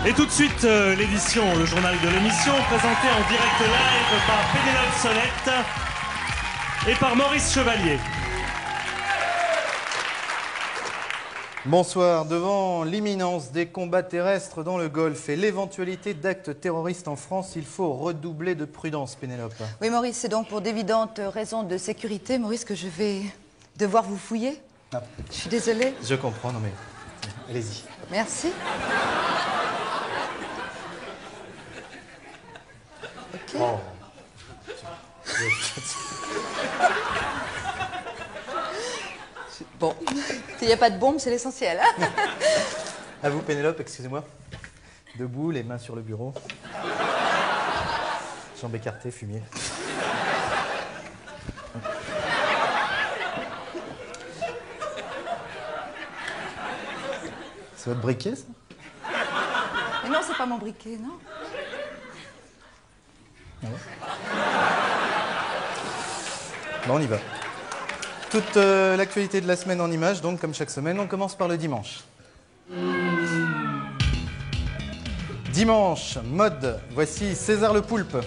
Et tout de suite, l'édition, le journal de l'émission, présenté en direct live par Pénélope Solette et par Maurice Chevalier. Bonsoir. Devant l'imminence des combats terrestres dans le Golfe et l'éventualité d'actes terroristes en France, il faut redoubler de prudence, Pénélope. Oui, Maurice, c'est donc pour d'évidentes raisons de sécurité, Maurice, que je vais devoir vous fouiller. Ah. Je suis désolée. Je comprends, non mais allez-y. Merci. Ok. Oh. Bon, s'il n'y a pas de bombe, c'est l'essentiel. Hein. À vous, Pénélope, excusez-moi. Debout, les mains sur le bureau. Jambes écartées, fumier. C'est votre briquet, ça? Mais non, c'est pas mon briquet, non. Ah ouais. Bon, on y va. Toute l'actualité de la semaine en images, donc comme chaque semaine, on commence par le dimanche. Dimanche, mode, voici César le Poulpe.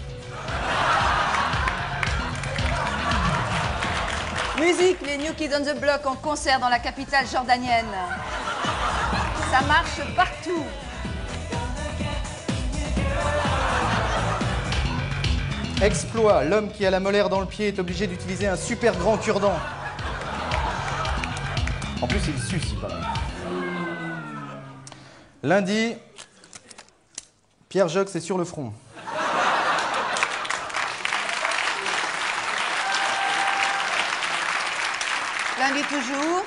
Musique, les New Kids on the Block en concert dans la capitale jordanienne. Ça marche partout. Exploit, l'homme qui a la molaire dans le pied est obligé d'utiliser un super grand cure-dent. En plus, il suce, il paraît. Lundi, Pierre Jox est sur le front. Lundi toujours,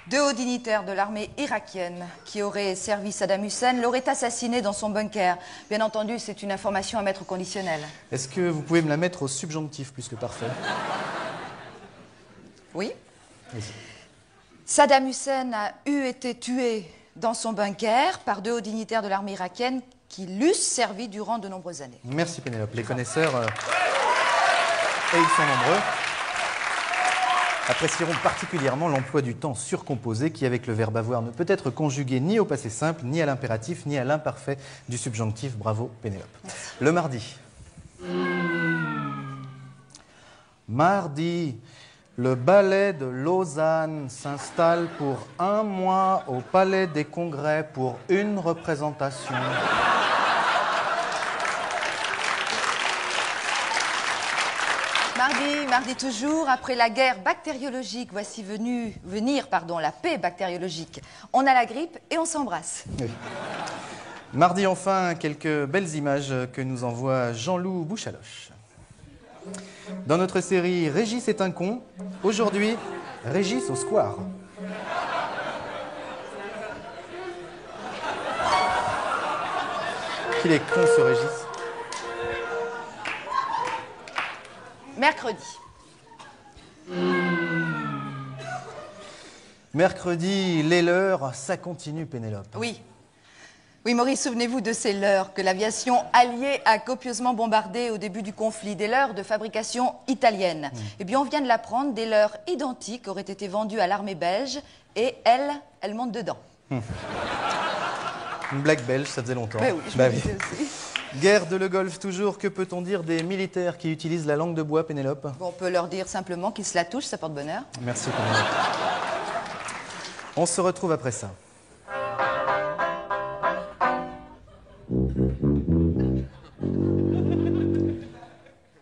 2 hauts dignitaires de l'armée irakienne qui auraient servi Saddam Hussein l'auraient assassiné dans son bunker. Bien entendu, c'est une information à mettre au conditionnel. Est-ce que vous pouvez me la mettre au subjonctif plus que parfait? Oui. Vas-y. Saddam Hussein a été tué dans son bunker par 2 hauts dignitaires de l'armée irakienne qui l'eussent servi durant de nombreuses années. Merci Pénélope. Les connaisseurs, et ils sont nombreux, apprécieront particulièrement l'emploi du temps surcomposé qui, avec le verbe avoir, ne peut être conjugué ni au passé simple, ni à l'impératif, ni à l'imparfait du subjonctif. Bravo Pénélope. Merci. Le mardi. Mardi, le ballet de Lausanne s'installe pour 1 mois au Palais des Congrès pour une représentation. Mardi toujours, après la guerre bactériologique, voici venir la paix bactériologique. On a la grippe et on s'embrasse. Oui. Mardi enfin, quelques belles images que nous envoie Jean-Loup Bouchaloche. Dans notre série Régis est un con, aujourd'hui, Régis au square. Qu'il est con ce Régis. Mercredi. Mercredi, les leurs, ça continue Pénélope. Oui. Oui, Maurice, souvenez-vous de ces leurres que l'aviation alliée a copieusement bombardées au début du conflit, des leurres de fabrication italienne. Eh bien, on vient de l'apprendre, des leurres identiques auraient été vendues à l'armée belge et elle monte dedans. Une blague belge, ça faisait longtemps. Oui, oui, je me disais aussi. Guerre de le Golfe toujours, que peut-on dire des militaires qui utilisent la langue de bois, Pénélope? Bon, on peut leur dire simplement qu'ils se la touchent, ça porte bonheur. Merci Pénélope. On se retrouve après ça.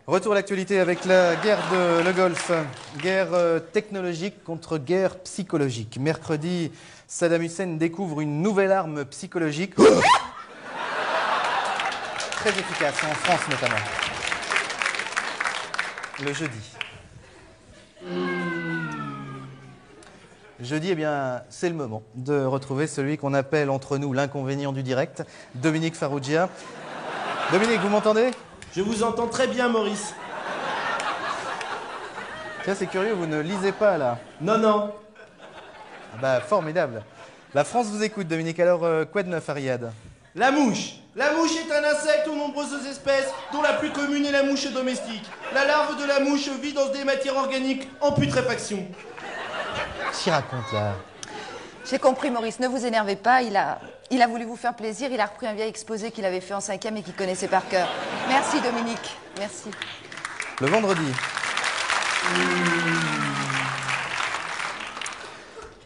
Retour à l'actualité avec la guerre de le Golfe. Guerre technologique contre guerre psychologique. Mercredi, Saddam Hussein découvre une nouvelle arme psychologique. Très efficace, en France notamment. Le jeudi. Jeudi, eh bien, c'est le moment de retrouver celui qu'on appelle entre nous l'inconvénient du direct, Dominique Farrugia. Dominique, vous m'entendez? Je vous entends très bien, Maurice. Tiens, c'est curieux, vous ne lisez pas là. Non, non. Bah, formidable. La France vous écoute, Dominique. Alors, quoi de neuf à Riyad? La mouche. La mouche est un insecte aux nombreuses espèces, dont la plus commune est la mouche domestique. La larve de la mouche vit dans des matières organiques en putréfaction. Qu'est-ce qu'il raconte là? J'ai compris, Maurice, ne vous énervez pas. Il a voulu vous faire plaisir. Il a repris un vieil exposé qu'il avait fait en 5e et qu'il connaissait par cœur. Merci, Dominique. Merci. Le vendredi.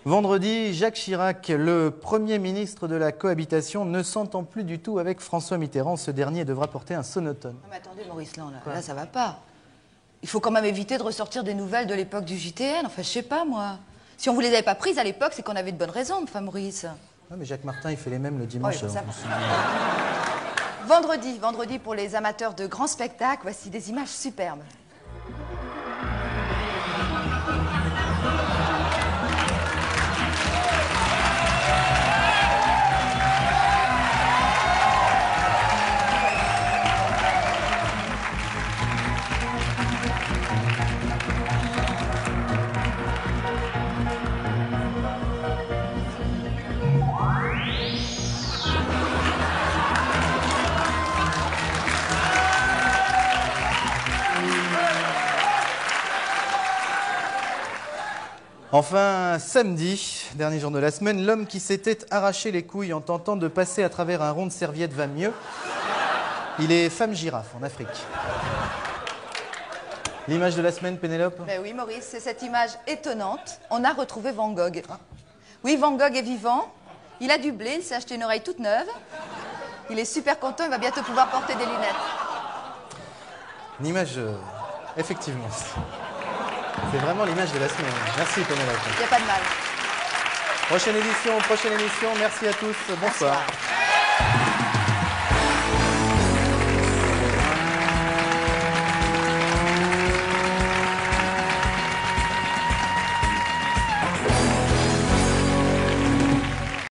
Vendredi, Jacques Chirac, le Premier ministre de la cohabitation, ne s'entend plus du tout avec François Mitterrand. Ce dernier devra porter un sonotone. Non, mais attendez, Maurice, là, ça va pas. Il faut quand même éviter de ressortir des nouvelles de l'époque du JTN. Enfin, je sais pas, moi. Si on vous les avait pas prises à l'époque, c'est qu'on avait de bonnes raisons, enfin, Maurice. Ouais, mais Jacques Martin, il fait les mêmes le dimanche. Oui, ça alors, Vendredi pour les amateurs de grands spectacles, voici des images superbes. Enfin, samedi, dernier jour de la semaine, l'homme qui s'était arraché les couilles en tentant de passer à travers un rond de serviette va mieux. Il est femme girafe en Afrique. L'image de la semaine, Pénélope? Ben oui, Maurice, c'est cette image étonnante. On a retrouvé Van Gogh. Oui, Van Gogh est vivant. Il a du blé, il s'est acheté une oreille toute neuve. Il est super content, il va bientôt pouvoir porter des lunettes. Une image, effectivement. C'est vraiment l'image de la semaine. Merci, Pénélope. Il n'y a pas de mal. Prochaine émission. Merci à tous. Bonsoir. Bonsoir.